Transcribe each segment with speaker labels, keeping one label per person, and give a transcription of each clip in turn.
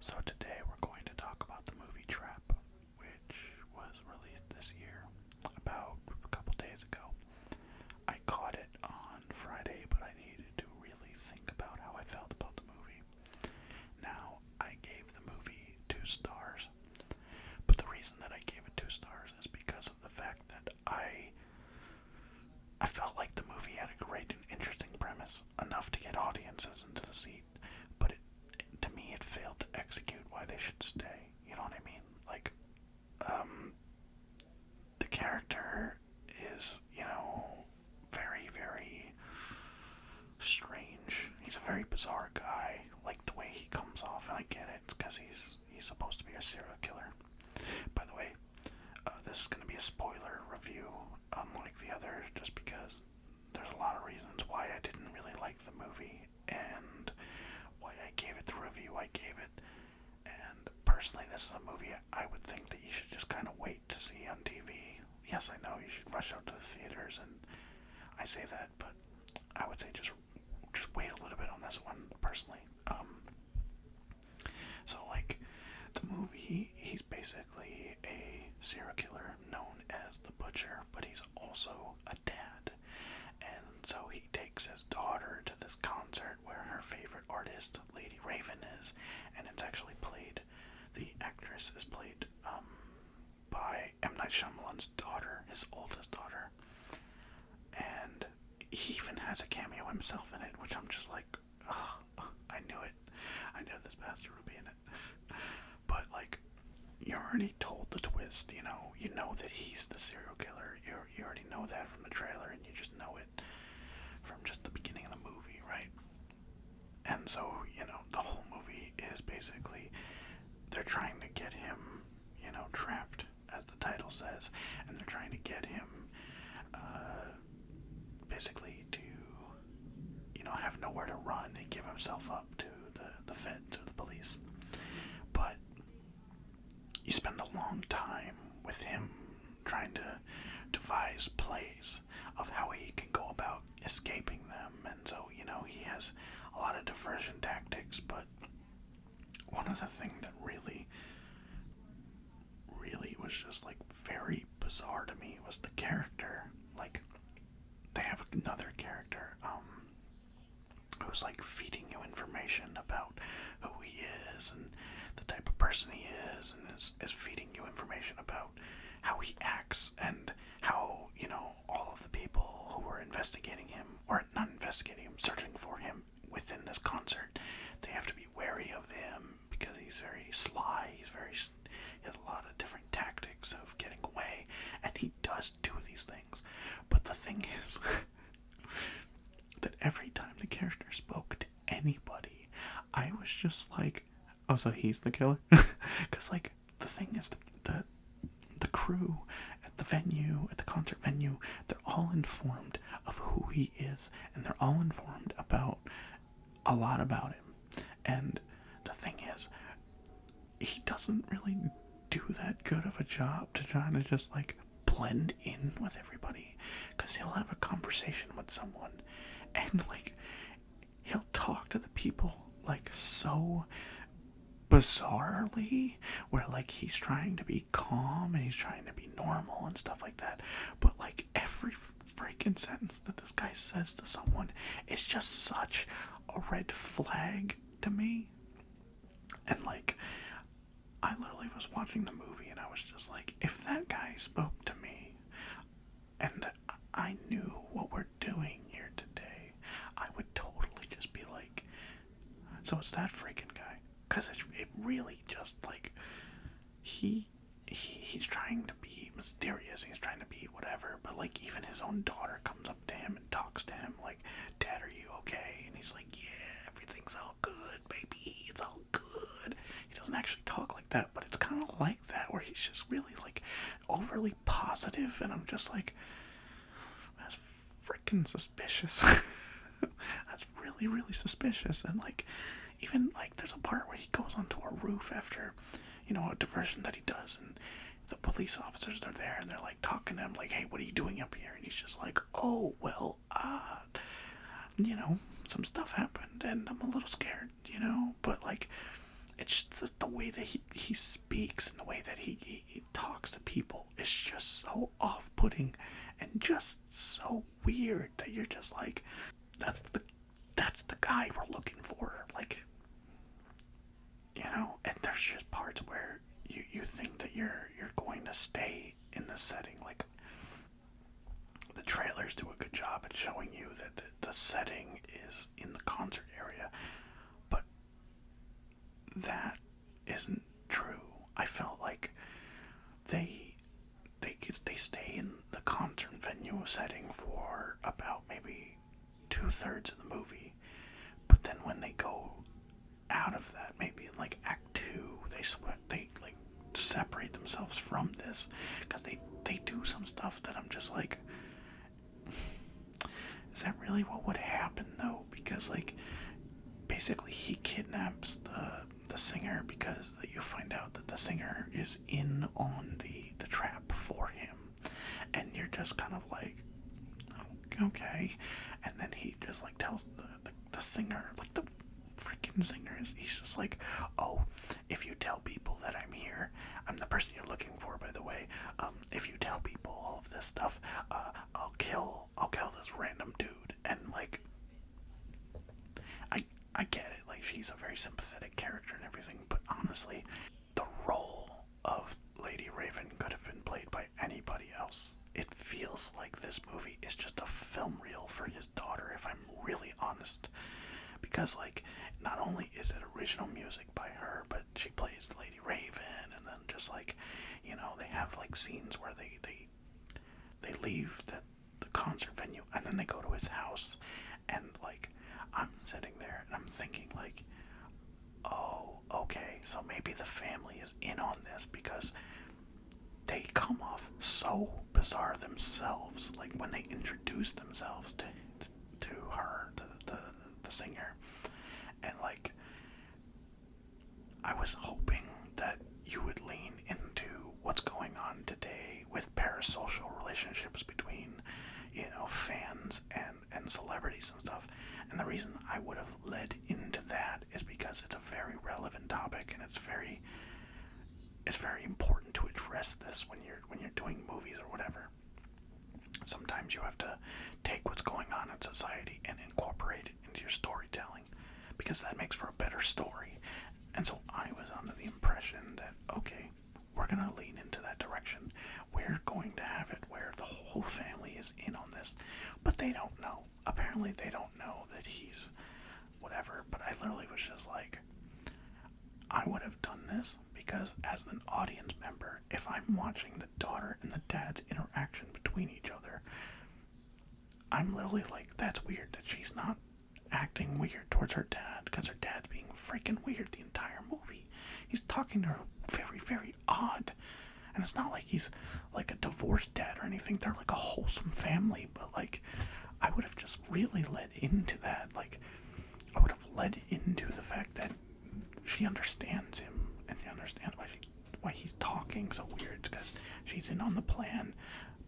Speaker 1: So today we're going to talk about the movie Trap, which was released this year about a couple days ago. I caught it on Friday, but I needed to really think about how I felt about the movie. Now, I gave the movie 2 stars, but the reason that I gave it 2 stars is because of the fact that I felt like the movie had a great and interesting premise, enough to get audiences into the seat, but to me it failed to execute why they should stay. You know what I mean? Like, the character is, very, very strange. He's a very bizarre guy, like the way he comes off, and I get it, because he's supposed to be a serial killer. By the way, this is going to be a spoiler review, unlike the other, just because there's a lot of reasons why I didn't really like the movie, and why I gave it the review I gave it. And personally, this is a movie I would think that you should just kind of wait to see on TV. Yes, I know you should rush out to the theaters, and I say that, but I would say just wait a little bit on this one, personally. So like, the movie, he's basically a serial killer known as the Butcher, but he's also a dad. And so he takes his daughter to this concert where her favorite artist, Lady Raven, is, and it's actually played, the actress is played by M. Night Shyamalan's daughter, his oldest daughter. And he even has a cameo himself in it, which I'm just like, oh, I knew it. I knew this bastard would be in it. But like, you already told the twist, you know that he's the serial killer. You already know that from the trailer, and you just know it from just the beginning of the movie, right? And so, the whole movie is basically they're trying to get him, trapped, as the title says, and they're trying to get him basically to, have nowhere to run and give himself up to the Fed, to the police. But you spend a long time with him trying to devise plays of how he can go about escaping them, and so, he has a lot of diversion tactics. But one of the things that really was just like very bizarre to me was the character. Like, they have another character who's like feeding you information about who he is and the type of person he is, and is feeding you information about how he acts, and how, all of the people who were investigating him, or not investigating him, searching for him within this concert, they have to be wary of him because he's very sly, he has a lot of different tactics of getting away, and he does do these things. But the thing is that every time the character spoke to anybody, I was just like, oh, so he's the killer? Because, like, the thing is, the crew at the venue, at the concert venue, they're all informed of who he is, and they're all informed about a lot about him. And the thing is, he doesn't really do that good of a job to try to just, like, blend in with everybody, because he'll have a conversation with someone, and, like, he'll talk to the people, like, so bizarrely, where, like, he's trying to be calm and he's trying to be normal and stuff like that, but, like, every freaking sentence that this guy says to someone is just such a red flag to me. And, like, I literally was watching the movie and I was just like, if that guy spoke to me and I knew what we're doing here today, I would totally just be like, so it's that freaking guy. Because it really just, like, he's trying to be mysterious, he's trying to be whatever, but, like, even his own daughter comes up to him and talks to him like, Dad, are you okay? And he's like, yeah, everything's all good, baby, it's all good. He doesn't actually talk like that, but it's kind of like that, where he's just really, like, overly positive, and I'm just like, that's freaking suspicious. That's really, really suspicious. And, like, even, like, there's a part where he goes onto a roof after, a diversion that he does, and the police officers are there, and they're, like, talking to him, like, hey, what are you doing up here? And he's just like, oh, well, some stuff happened, and I'm a little scared, but, like, it's just the way that he speaks and the way that he talks to people is just so off-putting and just so weird that you're just like, that's the that's the guy we're looking for. Like, and there's just parts where you think that you're going to stay in the setting. Like, the trailers do a good job at showing you that the setting is in the concert area, but that isn't true. I felt like they they stay in the concert venue setting for about maybe 2/3 of the movie, but then when they go out of that, maybe in like Act 2, they like separate themselves from this, because they do some stuff that I'm just like, is that really what would happen though? Because like, basically he kidnaps the singer, because you find out that the singer is in on the trap for him, and you're just kind of like, okay. And then he just like tells the singer, like the freaking singer, he's just like, oh, if you tell people that I'm here, I'm the person you're looking for, by the way. If you tell people all of this stuff, I'll kill this random dude. And like, I get it, like, she's a very sympathetic character and everything, but honestly, the role of Lady Raven could have been played by anybody else. It feels like this movie is just a film reel for his daughter, if I'm really honest. Because, like, not only is it original music by her, but she plays Lady Raven, and then just like, they have like scenes where they leave the concert venue, and then they go to his house, and like, I'm sitting there and I'm thinking like, oh, okay, so maybe the family is in on this, because they come off so bizarre themselves. Like, when they introduce themselves to her, the singer, and like, I was hoping that you would lean into what's going on today with parasocial relationships between, fans and celebrities and stuff. And the reason I would have led into that is because it's a very relevant topic, and it's very important to address this when you're doing movies or whatever. Sometimes you have to take what's going on in society and incorporate it into your storytelling, because that makes for a better story. And so I was under the impression that, okay, we're going to lean into that direction. We're going to have it where the whole family is in on this. But they don't know. Apparently they don't know that he's whatever. But I literally was just like, I would have done this because, as an audience member, if I'm watching the daughter and the dad's interaction between each other, I'm literally like, that's weird that she's not acting weird towards her dad, because her dad's being freaking weird the entire movie. He's talking to her very, very odd. And it's not like he's like a divorced dad or anything. They're like a wholesome family, but like, I would have just really led into that. Like, I would have led into the fact that she understands him, and she understands why he's talking so weird, because she's in on the plan.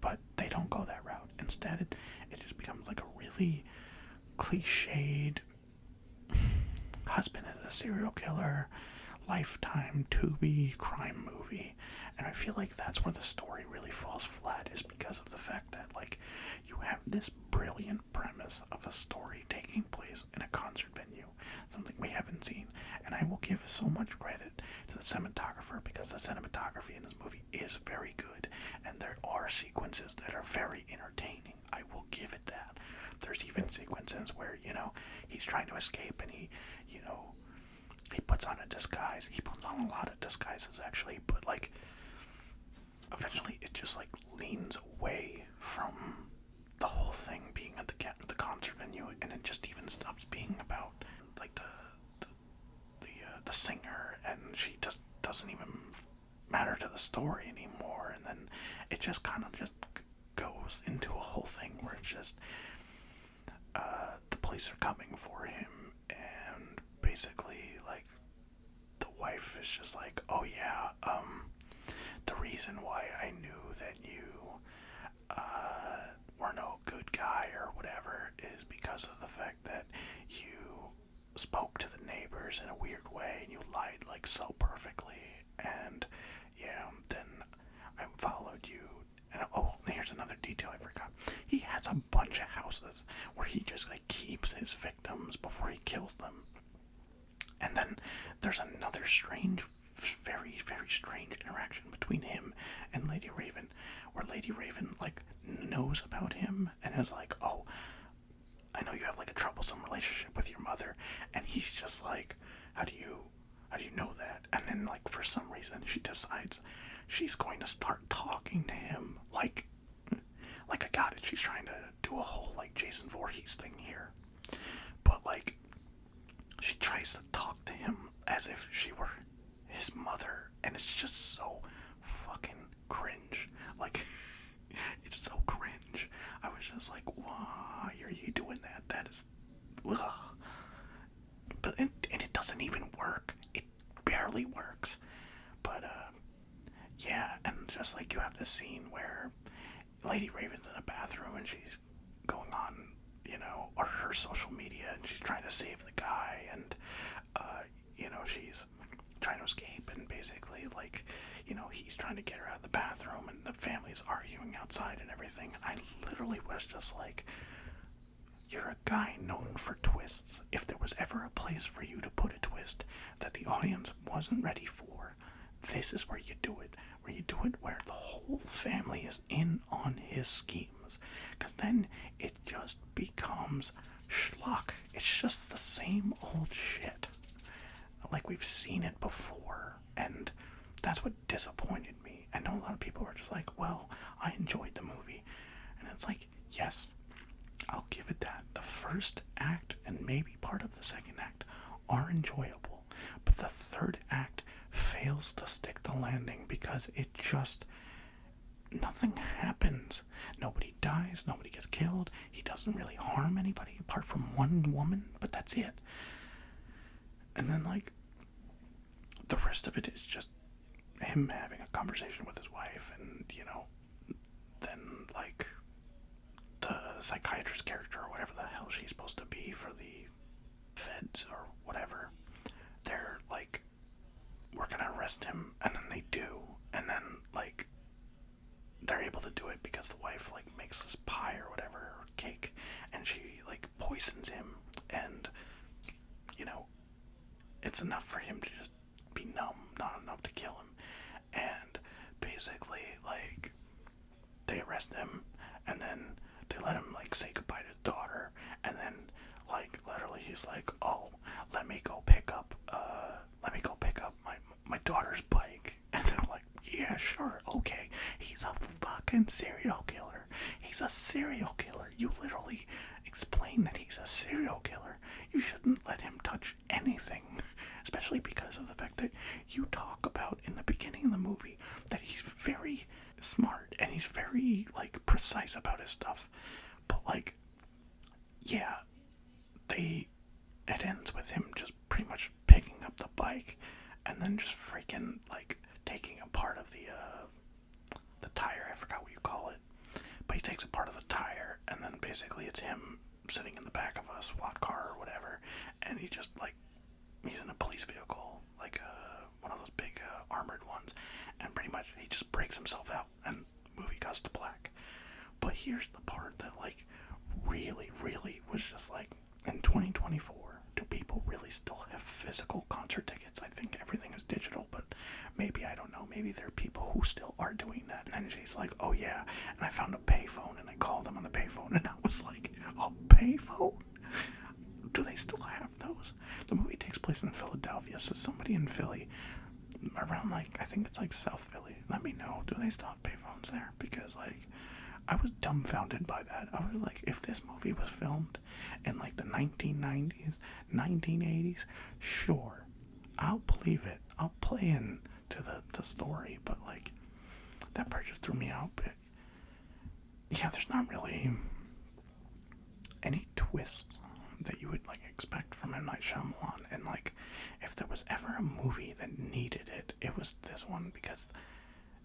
Speaker 1: But they don't go that route. Instead, it just becomes like a really cliched husband is a serial killer, Lifetime Tubi crime movie. And I feel like that's where the story really falls flat, is because of the fact that, like, you have this brilliant premise of a story taking place in a concert venue, something we haven't seen. And I will give so much credit to the cinematographer, because the cinematography in this movie is very good, and there are sequences that are very entertaining. I will give it that. There's even sequences where, he's trying to escape, and he puts on a disguise. He puts on a lot of disguises, actually, but like, eventually it just like leans away from the whole thing being at the concert venue, and it just even stops being about like the singer, and she just doesn't even matter to the story anymore. And then it just kind of just goes into a whole thing where it's just the police are coming for him, and basically like, the wife is just like, oh yeah, the reason why I knew that you were no good guy or whatever is because of the fact that you spoke to the neighbors in a weird way, and you lied like so perfectly. And yeah, then I followed you. And oh, here's another detail I forgot. He has a bunch of houses where he just like keeps his victims before he kills them. And then there's another strange, very, very strange interaction between him and Lady Raven, where Lady Raven like knows about him and is like, oh, I know you have like a troublesome relationship with your mother, and he's just like, how do you know that? And then like for some reason she decides she's going to start talking to him like I got it. She's trying to do a whole like Jason Voorhees thing here, but like she tries to talk to him as if she were his mother, and it's just so fucking cringe. Like, it's so cringe. I was just like, why are you doing that? That is, ugh. And it doesn't even work. It barely works. But, yeah, and just like you have this scene where Lady Raven's in a bathroom and she's going on, or her social media, and she's trying to save the guy, and, she's trying to escape, and basically, like, he's trying to get her out of the bathroom, and the family's arguing outside and everything. I literally was just like, you're a guy known for twists. If there was ever a place for you to put a twist that the audience wasn't ready for, this is where you do it. Where you do it where the whole family is in on his schemes. Because then it just becomes schlock. It's just the same old shit. Like we've seen it before. And that's what disappointed me. I know a lot of people were just like, well, I enjoyed the movie. And it's like, yes, I'll give it that. The first act and maybe part of the second act are enjoyable. But the third act fails to stick the landing because it just, nothing happens. Nobody dies, nobody gets killed. He doesn't really harm anybody apart from one woman, but that's it. And then, like, the rest of it is just him having a conversation with his wife, and, then, like, the psychiatrist character, or whatever the hell she's supposed to be for the feds, or whatever, they're, like, we're gonna arrest him, and then they do, and then, like, they're able to do it because the wife, like, makes this pie or whatever, or cake, and she, like, poisons him, and, it's enough for him to just be numb, not enough to kill him, and basically, like, they arrest him, and then they let him, like, say goodbye to his daughter, and then, like, literally he's like, oh, let me go pick up my daughter's bike, and they're like, yeah, sure, okay, he's a fucking serial killer. He's a serial killer. You literally explain that he's a serial killer. You shouldn't let him touch anything, especially because of the fact that you talk about in the beginning of the movie that he's very smart and he's very, like, precise about his stuff. But, like, yeah, it ends with him just pretty much picking up the bike and then just freaking, like, taking a part of the tire. I forgot what you call it. But he takes a part of the tire, and then basically it's him sitting in the back of a SWAT car or whatever, and he just, like, he's in a police vehicle, like one of those big armored ones, and pretty much he just breaks himself out, and movie cuts to black. But here's the part that, like, really, really was just like, in 2024, do people really still have physical concert tickets? I think everything is digital, but maybe, I don't know, maybe there are people who still are doing that. And then she's like, oh yeah, and I found a payphone, and I called them on the payphone, and I was like, a payphone? Do they still have those? The movie takes place in Philadelphia, so somebody in Philly, around, like, I think it's like South Philly, let me know, do they still have payphones there? Because, like, I was dumbfounded by that. I was like, if this movie was filmed in, like, the 1990s, 1980s, sure, I'll believe it. I'll play into the story, but, like, that part just threw me out. But, yeah, there's not really any twist that you would, like, expect from M. Night Shyamalan. And, like, if there was ever a movie that needed it, it was this one, because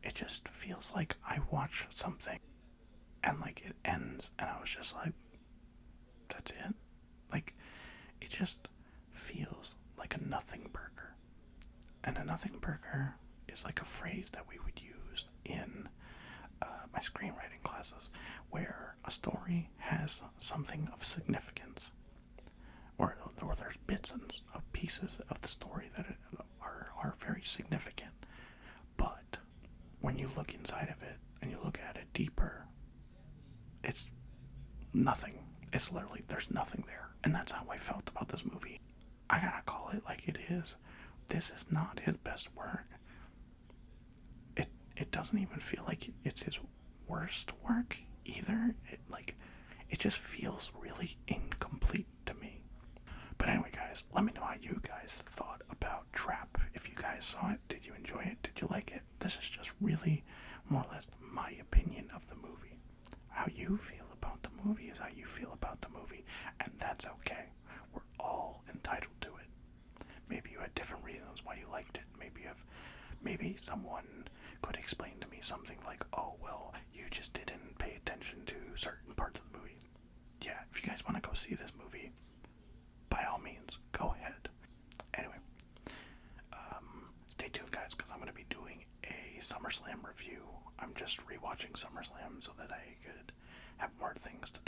Speaker 1: it just feels like I watched something and, like, it ends, and I was just like, that's it? Like, it just feels like a nothing burger. And a nothing burger is like a phrase that we would use in my screenwriting classes, where a story has something of significance, or there's bits and of pieces of the story that are very significant. But when you look inside of it and you look at it deeper, it's nothing. It's literally, there's nothing there. And that's how I felt about this movie. I gotta call it like it is. This is not his best work. It doesn't even feel like it's his worst work either. It just feels really incomplete to me. But anyway, guys, let me know how you guys thought about Trap. If you guys saw it, did you enjoy it? Did you like it? This is just really more or less my opinion of the movie. How you feel about the movie is how you feel about the movie, and that's okay. We're all entitled to it. Maybe you had different reasons why you liked it. Maybe someone could explain to me something like, oh, well, you just didn't pay attention to certain parts of the movie. Yeah, if you guys want to go see this movie, by all means, go ahead. Anyway, stay tuned, guys, because I'm going to be doing a SummerSlam review. I'm just rewatching SummerSlam so that I could have more things to